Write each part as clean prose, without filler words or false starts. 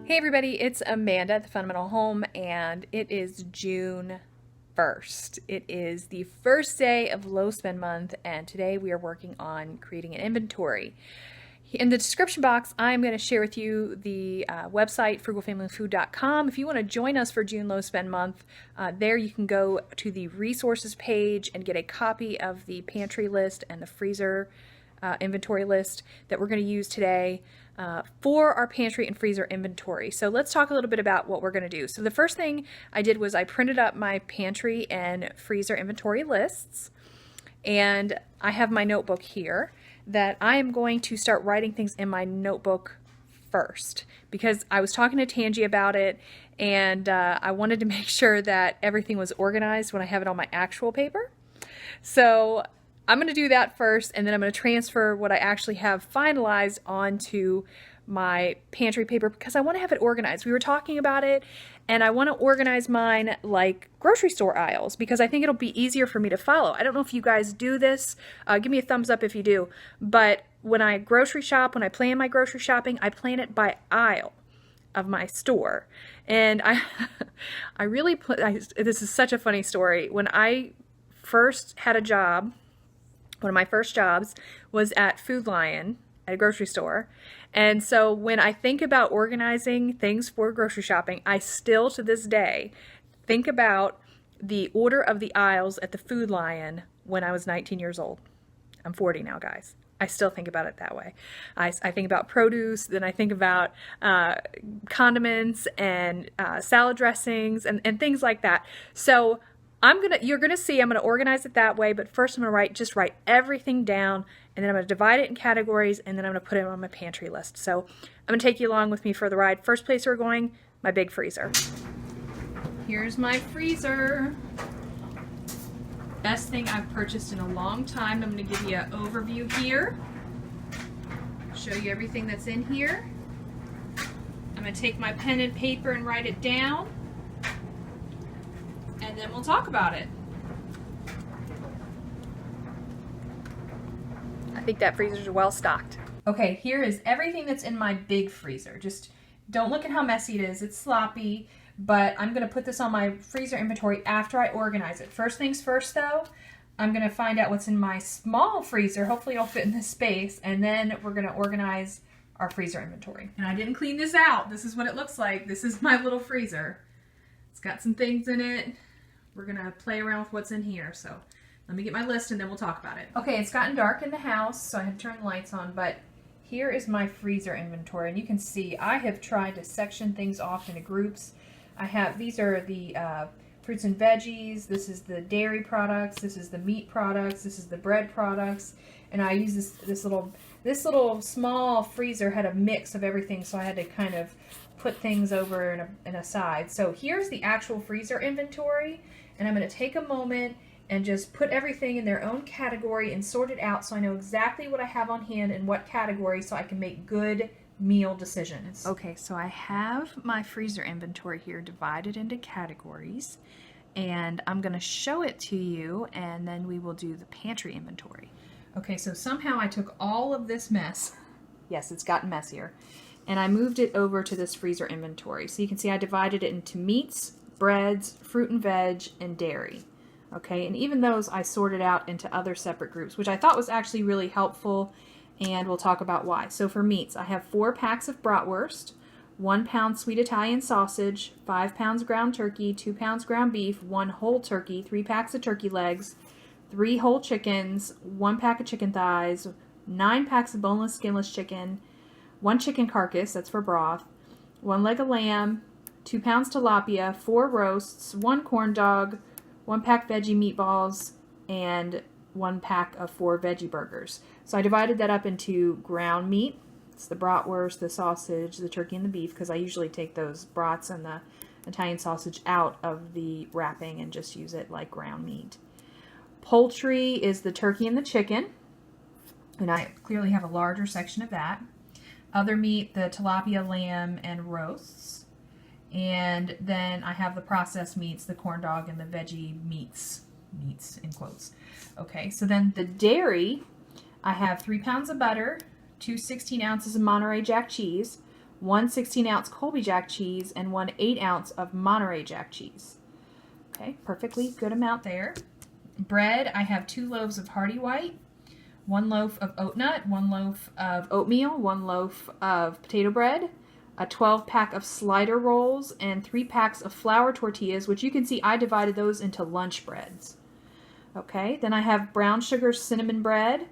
Hey everybody, it's Amanda at the Fundamental Home, and it is June 1st. It is the first day of low spend month, and today we are working on creating an inventory. In the description box, I'm going to share with you the website, frugalfamilyfood.com. If you want to join us for June low spend month, there you can go to the resources page and get a copy of the pantry list and the freezer inventory list that we're going to use today for our pantry and freezer inventory. So let's talk a little bit about what we're going to do. So the first thing I did was I printed up my pantry and freezer inventory lists, and I have my notebook here that I am going to start writing things in my notebook first, because I was talking to Tangi about it, and I wanted to make sure that everything was organized when I have it on my actual paper. So I'm going to do that first, and then I'm going to transfer what I actually have finalized onto my pantry paper because I want to have it organized. We were talking about it, and I want to organize mine like grocery store aisles because I think it'll be easier for me to follow. I don't know if you guys do this. Give me a thumbs up if you do. But when I grocery shop, when I plan my grocery shopping, I plan it by aisle of my store. And I really this is such a funny story. When I first had a job, one of my first jobs was at Food Lion at a grocery store. And so when I think about organizing things for grocery shopping, I still to this day think about the order of the aisles at the Food Lion when I was 19 years old. I'm 40 now, guys. I still think about it that way. I think about produce, then I think about condiments and salad dressings and things like that. So you're gonna see I'm gonna organize it that way, but first I'm gonna write everything down, and then I'm gonna divide it in categories, and then I'm gonna put it on my pantry list. So I'm gonna take you along with me for the ride. First place we're going, my big freezer. Here's my freezer. Best thing I've purchased in a long time. I'm gonna give you an overview here. Show you everything that's in here. I'm gonna take my pen and paper and write it down, and then we'll talk about it. I think that freezer's well stocked. Okay, here is everything that's in my big freezer. Just don't look at how messy it is. It's sloppy, but I'm gonna put this on my freezer inventory after I organize it. First things first though, I'm gonna find out what's in my small freezer. Hopefully it'll fit in this space, and then we're gonna organize our freezer inventory. And I didn't clean this out. This is what it looks like. This is my little freezer. It's got some things in it. We're gonna play around with what's in here. So let me get my list and then we'll talk about it. Okay, it's gotten dark in the house, so I have to turn the lights on, but here is my freezer inventory, and you can see I have tried to section things off into groups. These are the fruits and veggies, this is the dairy products, this is the meat products, this is the bread products, and I use this little small freezer had a mix of everything, so I had to kind of put things over in a side. So here's the actual freezer inventory, and I'm going to take a moment and just put everything in their own category and sort it out so I know exactly what I have on hand and what category, so I can make good meal decisions. Okay, so I have my freezer inventory here divided into categories, and I'm going to show it to you, and then we will do the pantry inventory. Okay, so somehow I took all of this mess, yes, it's gotten messier, and I moved it over to this freezer inventory. So you can see I divided it into meats, breads, fruit and veg, and dairy. Okay, and even those I sorted out into other separate groups, which I thought was actually really helpful, and we'll talk about why. So for meats, I have 4 packs of bratwurst, 1 pound sweet Italian sausage, 5 pounds ground turkey, 2 pounds ground beef, 1 whole turkey, 3 packs of turkey legs, 3 whole chickens, 1 pack of chicken thighs, 9 packs of boneless, skinless chicken, 1 chicken carcass, that's for broth, 1 leg of lamb, 2 pounds tilapia, 4 roasts, 1 corn dog, 1 pack veggie meatballs, and 1 pack of 4 veggie burgers. So I divided that up into ground meat. It's the bratwurst, the sausage, the turkey, and the beef, because I usually take those brats and the Italian sausage out of the wrapping and just use it like ground meat. Poultry is the turkey and the chicken, and I clearly have a larger section of that. Other meat, the tilapia, lamb, and roasts. And then I have the processed meats, the corn dog, and the veggie meats in quotes. Okay, so then the dairy, I have 3 pounds of butter, 2 16 ounces of Monterey Jack cheese, 1 16-ounce Colby Jack cheese, and 1 8-ounce of Monterey Jack cheese. Okay, perfectly good amount there. Bread, I have 2 loaves of Hardy White, 1 loaf of oat nut, 1 loaf of oatmeal, 1 loaf of potato bread, a 12-pack of slider rolls, and 3 packs of flour tortillas, which you can see I divided those into lunch breads. Okay, then I have brown sugar cinnamon bread,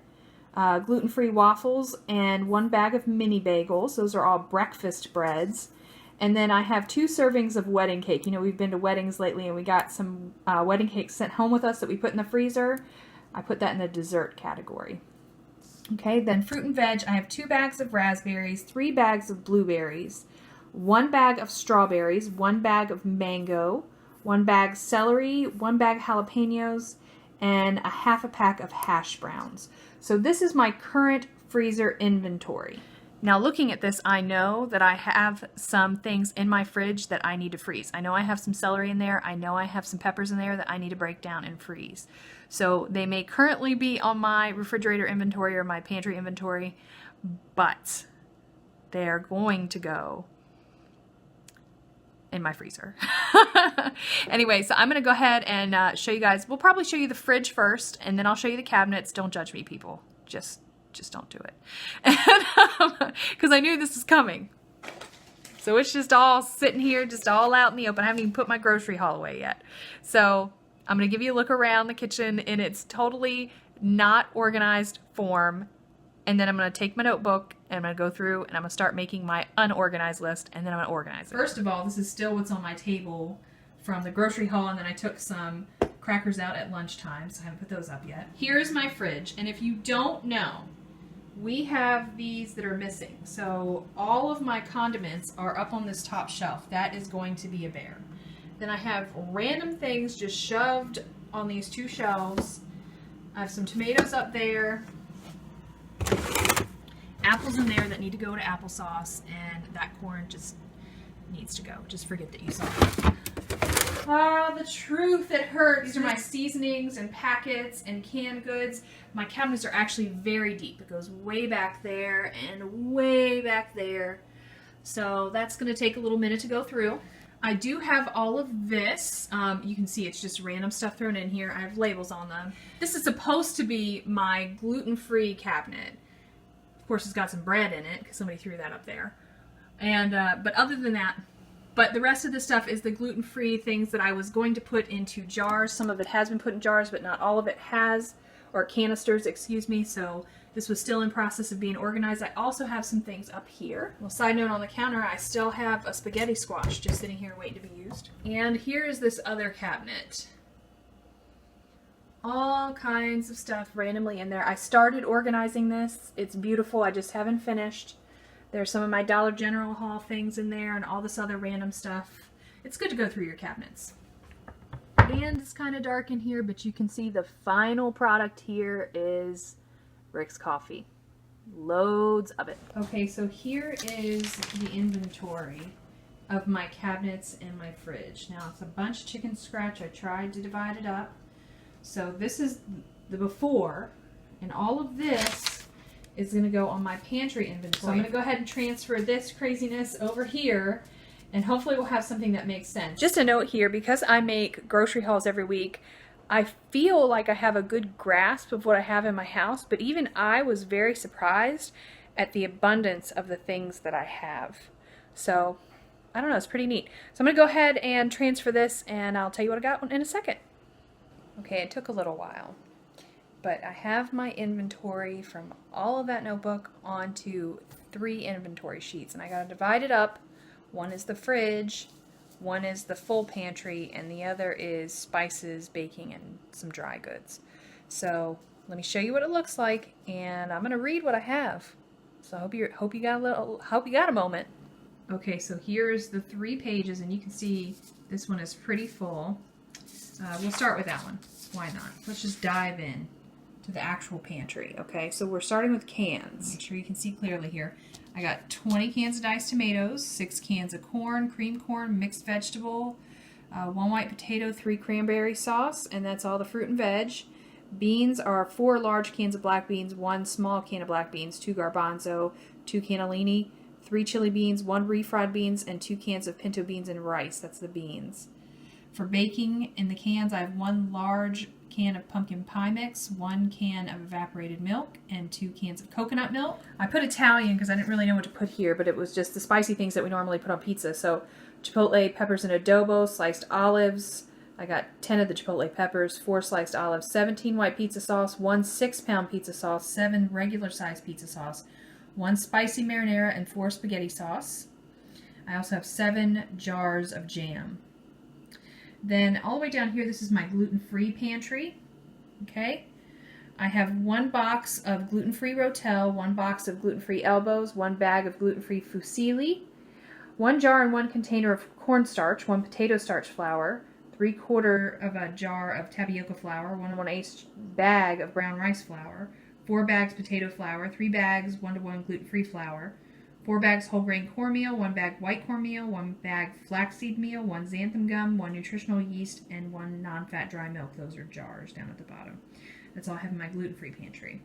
gluten-free waffles, and 1 bag of mini bagels. Those are all breakfast breads. And then I have 2 servings of wedding cake. You know, we've been to weddings lately, and we got some wedding cake sent home with us that we put in the freezer. I put that in the dessert category. Okay, then fruit and veg, I have 2 bags of raspberries, 3 bags of blueberries, 1 bag of strawberries, 1 bag of mango, 1 bag celery, 1 bag jalapenos, and a half a pack of hash browns. So this is my current freezer inventory. Now looking at this, I know that I have some things in my fridge that I need to freeze. I know I have some celery in there. I know I have some peppers in there that I need to break down and freeze. So they may currently be on my refrigerator inventory or my pantry inventory, but they're going to go in my freezer. Anyway, so I'm going to go ahead and show you guys. We'll probably show you the fridge first, and then I'll show you the cabinets. Don't judge me, people. Just don't do it. Because I knew this was coming. So it's just all sitting here, just all out in the open. I haven't even put my grocery haul away yet. So I'm going to give you a look around the kitchen in its totally not organized form. And then I'm going to take my notebook and I'm going to go through and I'm going to start making my unorganized list, and then I'm going to organize it. First of all, this is still what's on my table from the grocery haul, and then I took some crackers out at lunchtime, so I haven't put those up yet. Here's my fridge, and if you don't know, we have these that are missing. So all of my condiments are up on this top shelf. That is going to be a bear. Then I have random things just shoved on these 2 shelves. I have some tomatoes up there, apples in there that need to go to applesauce, and that corn just needs to go. Just forget that you saw it. Ah, the truth, it hurts. These are my seasonings and packets and canned goods. My cabinets are actually very deep. It goes way back there and way back there. So that's going to take a little minute to go through. I do have all of this. You can see it's just random stuff thrown in here. I have labels on them. This is supposed to be my gluten-free cabinet. Of course, it's got some bread in it because somebody threw that up there. And but other than that, but the rest of the stuff is the gluten-free things that I was going to put into jars. Some of it has been put in jars, but not all of it has, or canisters, excuse me. So this was still in process of being organized. I also have some things up here. Well, side note on the counter, I still have a spaghetti squash just sitting here waiting to be used. And here is this other cabinet. All kinds of stuff randomly in there. I started organizing this. It's beautiful. I just haven't finished. There's some of my Dollar General haul things in there and all this other random stuff. It's good to go through your cabinets. And it's kind of dark in here, but you can see the final product here is Rick's coffee. Loads of it. Okay, so here is the inventory of my cabinets and my fridge. Now, it's a bunch of chicken scratch. I tried to divide it up. So this is the before, and all of this is going to go on my pantry inventory. So I'm going to go ahead and transfer this craziness over here, and hopefully we'll have something that makes sense. Just a note here, because I make grocery hauls every week, I feel like I have a good grasp of what I have in my house, but even I was very surprised at the abundance of the things that I have. So, I don't know, it's pretty neat. So I'm going to go ahead and transfer this, and I'll tell you what I got in a second. Okay, it took a little while, but I have my inventory from all of that notebook onto 3 inventory sheets, and I got to divide it up. One is the fridge, one is the full pantry, and the other is spices, baking, and some dry goods. So let me show you what it looks like, and I'm gonna read what I have. So I hope you got a moment. Okay, so here's the 3 pages, and you can see this one is pretty full. We'll start with that one. Why not? Let's just dive in to the actual pantry. Okay, so we're starting with cans. Make sure you can see clearly here. I got 20 cans of diced tomatoes, 6 cans of corn, cream corn, mixed vegetable, 1 white potato, 3 cranberry sauce, and that's all the fruit and veg. Beans are 4 large cans of black beans, 1 small can of black beans, 2 garbanzo, 2 cannellini, 3 chili beans, 1 refried beans, and 2 cans of pinto beans and rice. That's the beans. For baking in the cans, I have 1 large can of pumpkin pie mix, 1 can of evaporated milk, and 2 cans of coconut milk. I put Italian because I didn't really know what to put here, but it was just the spicy things that we normally put on pizza. So chipotle peppers and adobo, sliced olives. I got 10 of the chipotle peppers, 4 sliced olives, 17 white pizza sauce, 1 6-pound pizza sauce, 7 regular size pizza sauce, 1 spicy marinara, and 4 spaghetti sauce. I also have 7 jars of jam. Then all the way down here, this is my gluten-free pantry. Okay, I have 1 box of gluten-free rotel, 1 box of gluten-free elbows, 1 bag of gluten-free fusilli, 1 jar and 1 container of cornstarch, 1 potato starch flour, 3/4 of a jar of tapioca flour, 1 1/8 bag of brown rice flour, 4 bags potato flour, 3 bags 1-to-1 gluten-free flour, 4 bags whole grain cornmeal, 1 bag white cornmeal, 1 bag flaxseed meal, 1 xanthan gum, 1 nutritional yeast, and 1 non-fat dry milk. Those are jars down at the bottom. That's all I have in my gluten-free pantry.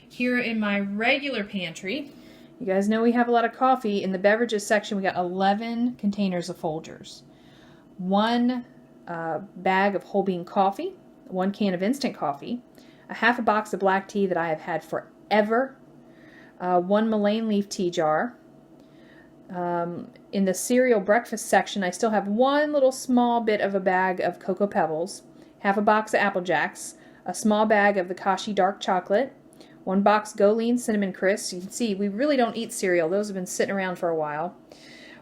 Here in my regular pantry, you guys know we have a lot of coffee. In the beverages section, we got 11 containers of Folgers. 1 bag of whole bean coffee, 1 can of instant coffee, a half a box of black tea that I have had forever, 1 mullein leaf tea jar. In the cereal breakfast section, I still have 1 little small bit of a bag of Cocoa Pebbles, half a box of Apple Jacks, a small bag of the Kashi dark chocolate, 1 box Go Lean cinnamon crisps. You can see we really don't eat cereal. Those have been sitting around for a while.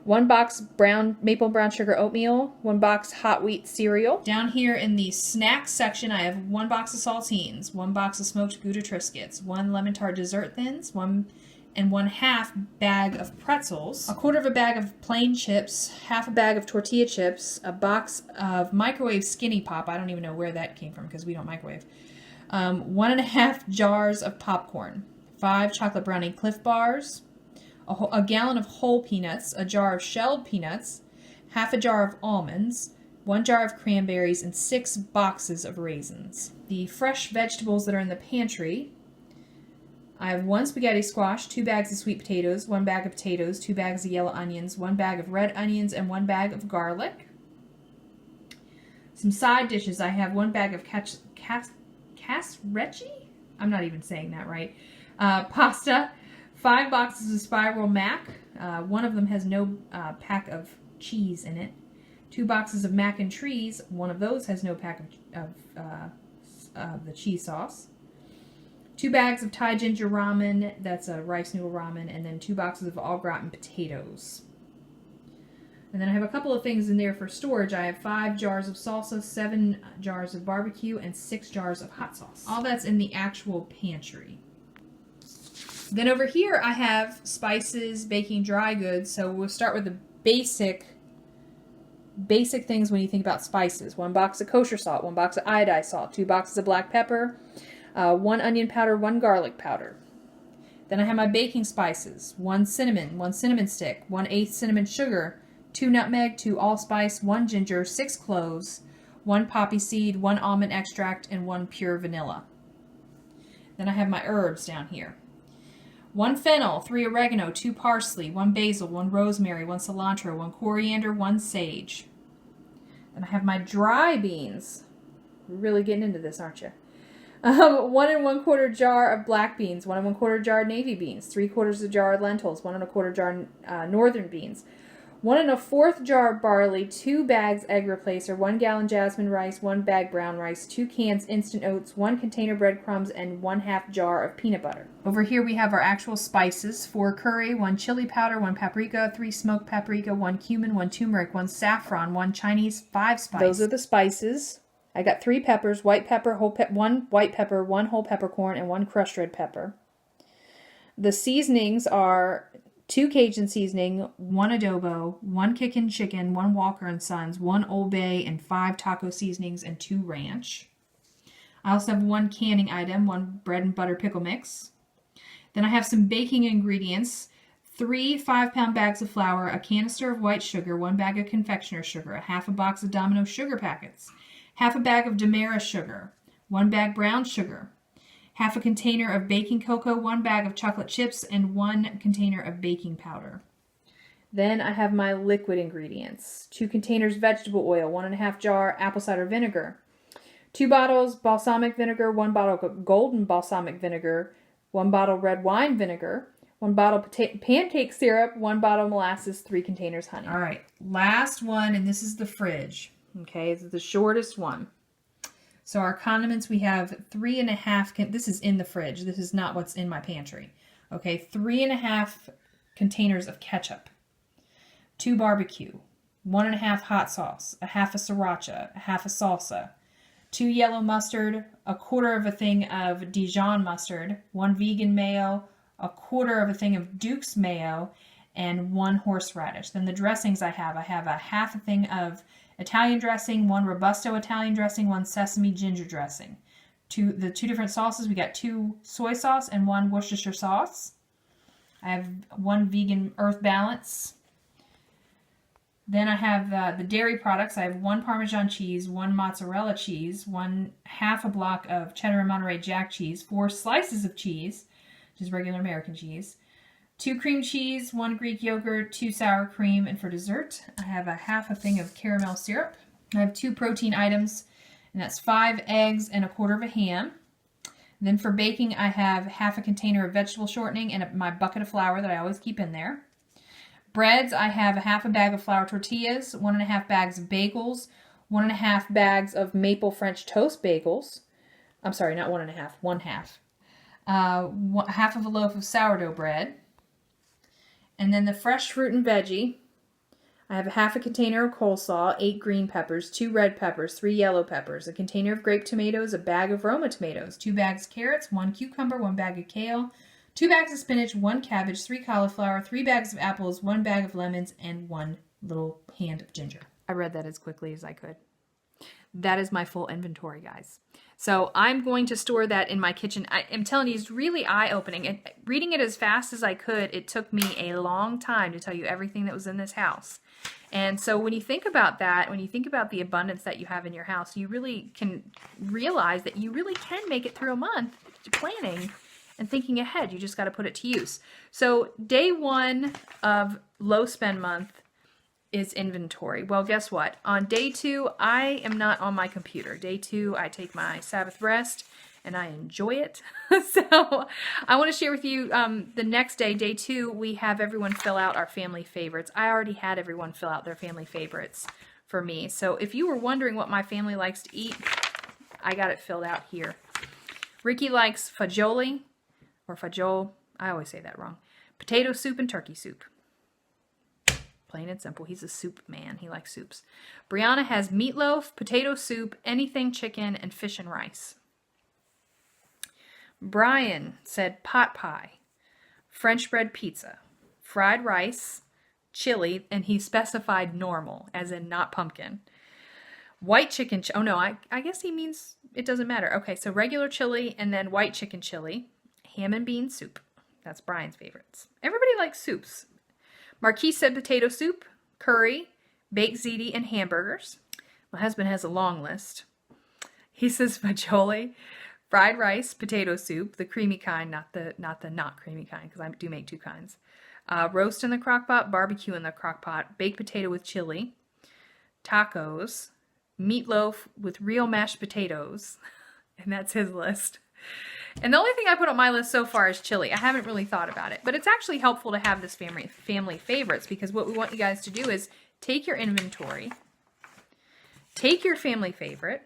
1 box maple brown sugar oatmeal, 1 box hot wheat cereal. Down here in the snacks section, I have 1 box of saltines, 1 box of smoked Gouda Triscuits, 1 lemon tart dessert thins, 1 1/2 bag of pretzels, 1/4 of a bag of plain chips, half a bag of tortilla chips, a box of microwave Skinny Pop. I don't even know where that came from because we don't microwave. 1 1/2 jars of popcorn, 5 chocolate brownie Cliff Bars, a gallon of whole peanuts, a jar of shelled peanuts, half a jar of almonds, 1 jar of cranberries, and 6 boxes of raisins. The fresh vegetables that are in the pantry, I have 1 spaghetti squash, 2 bags of sweet potatoes, 1 bag of potatoes, 2 bags of yellow onions, 1 bag of red onions, and 1 bag of garlic. Some side dishes, I have 1 bag of casrecci? I'm not even saying that right. Pasta, 5 boxes of spiral mac. 1 of them has no pack of cheese in it. 2 boxes of mac and trees. 1 of those has no pack of the cheese sauce. 2 bags of Thai ginger ramen. That's a rice noodle ramen. And then 2 boxes of au gratin potatoes. And then I have a couple of things in there for storage. I have 5 jars of salsa, 7 jars of barbecue, and 6 jars of hot sauce. All that's in the actual pantry. Then over here I have spices, baking dry goods. So we'll start with the basic things when you think about spices. 1 box of kosher salt, 1 box of iodized salt, 2 boxes of black pepper, 1 onion powder, 1 garlic powder. Then I have my baking spices. 1 cinnamon stick, 1/8 cinnamon sugar, 2 nutmeg, 2 allspice, 1 ginger, 6 cloves, 1 poppy seed, 1 almond extract, and 1 pure vanilla. Then I have my herbs down here. 1 fennel, 3 oregano, 2 parsley, 1 basil, 1 rosemary, 1 cilantro, 1 coriander, 1 sage. Then I have my dry beans. We're really getting into this, aren't you? 1 1/4 jar of black beans, 1 1/4 jar navy beans, 3/4 a jar of lentils, 1 1/4 jar northern beans, 1 1/4 jar of barley, 2 bags egg replacer, 1 gallon jasmine rice, 1 bag brown rice, 2 cans instant oats, 1 container breadcrumbs, and 1/2 jar of peanut butter. Over here we have our actual spices: 4 curry, 1 chili powder, 1 paprika, 3 smoked paprika, 1 cumin, 1 turmeric, 1 saffron, 1 Chinese 5 spice. Those are the spices. I got 3 peppers: white pepper, 1 white pepper, 1 whole peppercorn, and 1 crushed red pepper. The seasonings are 2 Cajun seasoning, 1 adobo, 1 kickin' chicken, 1 Walker & Sons, 1 Old Bay, and 5 taco seasonings, and 2 ranch. I also have 1 canning item, 1 bread and butter pickle mix. Then I have some baking ingredients: 3 5-pound bags of flour, a canister of white sugar, 1 bag of confectioner's sugar, a half a box of Domino sugar packets, half a bag of Demerara sugar, 1 bag brown sugar, half a container of baking cocoa, 1 bag of chocolate chips, and 1 container of baking powder. Then I have my liquid ingredients. 2 containers vegetable oil, 1.5 jar apple cider vinegar, 2 bottles balsamic vinegar, 1 bottle golden balsamic vinegar, 1 bottle red wine vinegar, 1 bottle pancake syrup, 1 bottle molasses, 3 containers honey. All right, last one, and this is the fridge. Okay, this is the shortest one. So our condiments, we have 3.5, this is in the fridge. This is not what's in my pantry. Okay, 3.5 containers of ketchup, 2 barbecue, 1.5 hot sauce, 1/2 a sriracha, 1/2 a salsa, 2 yellow mustard, 1/4 thing of Dijon mustard, 1 vegan mayo, 1/4 thing of Duke's mayo, and 1 horseradish. Then the dressings I have a 1/2 thing of Italian dressing, 1 Robusto Italian dressing, 1 sesame ginger dressing. The 2 different sauces, we got 2 soy sauce and 1 Worcestershire sauce. I have 1 vegan Earth Balance. Then I have the dairy products. I have 1 Parmesan cheese, 1 mozzarella cheese, 1/2 a block of cheddar and Monterey Jack cheese, 4 slices of cheese, which is regular American cheese, 2 cream cheese, 1 Greek yogurt, 2 sour cream, and for dessert, I have a 1/2 thing of caramel syrup. I have 2 protein items, and that's 5 eggs and 1/4 ham. Then for baking, I have 1/2 a container of vegetable shortening and my bucket of flour that I always keep in there. Breads, I have a 1/2 bag of flour tortillas, 1.5 bags of bagels, 1.5 bags of maple French toast bagels. I'm sorry, not 1.5, 1/2. 1/2 of a loaf of sourdough bread. And then the fresh fruit and veggie, I have a 1/2 a container of coleslaw, 8 green peppers, 2 red peppers, 3 yellow peppers, a container of grape tomatoes, a bag of Roma tomatoes, 2 bags of carrots, 1 cucumber, 1 bag of kale, 2 bags of spinach, 1 cabbage, 3 cauliflower, 3 bags of apples, 1 bag of lemons, and 1 little hand of ginger. I read that as quickly as I could. That is my full inventory, guys. So I'm going to store that in my kitchen. I am telling you, it's really eye-opening. And reading it as fast as I could, it took me a long time to tell you everything that was in this house. And so when you think about that, when you think about the abundance that you have in your house, you really can realize that you really can make it through a month planning and thinking ahead. You just got to put it to use. So day 1 of low spend month is inventory. Well, guess what? On day 2, I am not on my computer. Day 2, I take my Sabbath rest and I enjoy it. So I want to share with you the next day, day 2, we have everyone fill out our family favorites. I already had everyone fill out their family favorites for me. So if you were wondering what my family likes to eat, I got it filled out here. Ricky likes fagioli, or fajol, I always say that wrong. Potato soup and turkey soup. Plain and simple. He's a soup man. He likes soups. Brianna has meatloaf, potato soup, anything chicken, and fish and rice. Brian said pot pie, French bread pizza, fried rice, chili, and he specified normal, as in not pumpkin. White chicken, oh no, I guess he means it doesn't matter. Okay, so regular chili and then white chicken chili, ham and bean soup. That's Brian's favorites. Everybody likes soups. Marquise said potato soup, curry, baked ziti, and hamburgers. My husband has a long list. He says fagioli, fried rice, potato soup, the creamy kind, not the not creamy kind, because I do make 2 kinds. Roast in the crock pot, barbecue in the crock pot, baked potato with chili, tacos, meatloaf with real mashed potatoes, and that's his list. And the only thing I put on my list so far is chili. I haven't really thought about it, but it's actually helpful to have this family favorites, because what we want you guys to do is take your inventory, take your family favorite,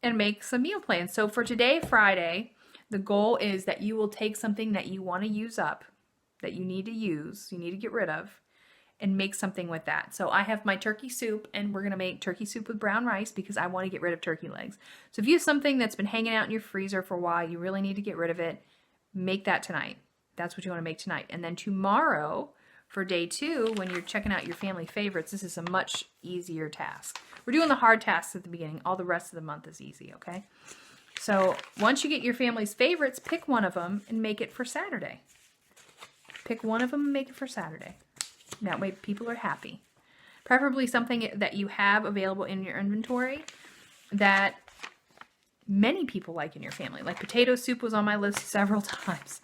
and make some meal plans. So for today, Friday, the goal is that you will take something that you want to use up, that you need to use, you need to get rid of, and make something with that. So I have my turkey soup, and we're going to make turkey soup with brown rice because I want to get rid of turkey legs. So if you have something that's been hanging out in your freezer for a while, you really need to get rid of it, make that tonight. That's what you want to make tonight. And then tomorrow, for day 2, when you're checking out your family favorites, this is a much easier task. We're doing the hard tasks at the beginning. All the rest of the month is easy, okay? So once you get your family's favorites, pick one of them and make it for Saturday. Pick one of them and make it for Saturday. That way people are happy. Preferably something that you have available in your inventory that many people like in your family. Like potato soup was on my list several times.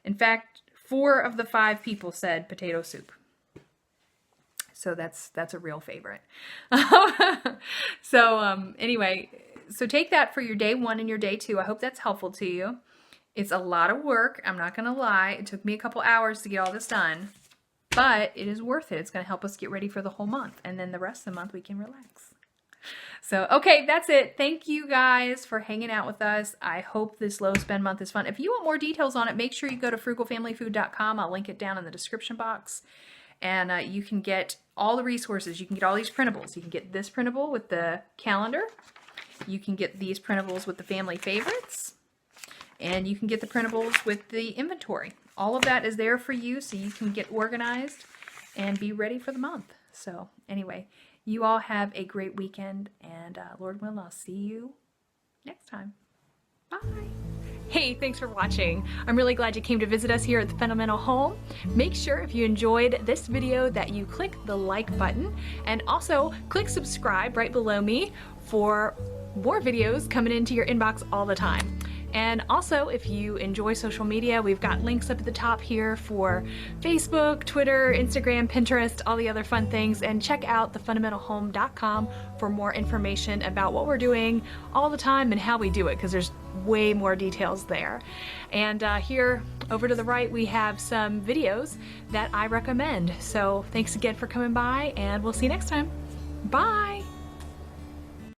In fact, 4 of the 5 people said potato soup. So that's a real favorite. So anyway, so take that for your day 1 and your day 2. I hope that's helpful to you. It's a lot of work. I'm not going to lie. It took me a couple hours to get all this done, but it is worth it. It's going to help us get ready for the whole month. And then the rest of the month we can relax. So, okay, that's it. Thank you guys for hanging out with us. I hope this low spend month is fun. If you want more details on it, make sure you go to frugalfamilyfood.com. I'll link it down in the description box. And you can get all the resources. You can get all these printables. You can get this printable with the calendar. You can get these printables with the family favorites. And you can get the printables with the inventory. All of that is there for you so you can get organized and be ready for the month. So anyway, you all have a great weekend, and Lord willing, I'll see you next time. Bye. Hey, thanks for watching. I'm really glad you came to visit us here at the Fundamental Home. Make sure if you enjoyed this video that you click the like button, and also click subscribe right below me for more videos coming into your inbox all the time. And also, if you enjoy social media, we've got links up at the top here for Facebook, Twitter, Instagram, Pinterest, all the other fun things. And check out thefundamentalhome.com for more information about what we're doing all the time and how we do it, because there's way more details there. And here over to the right, we have some videos that I recommend. So thanks again for coming by, and we'll see you next time. Bye!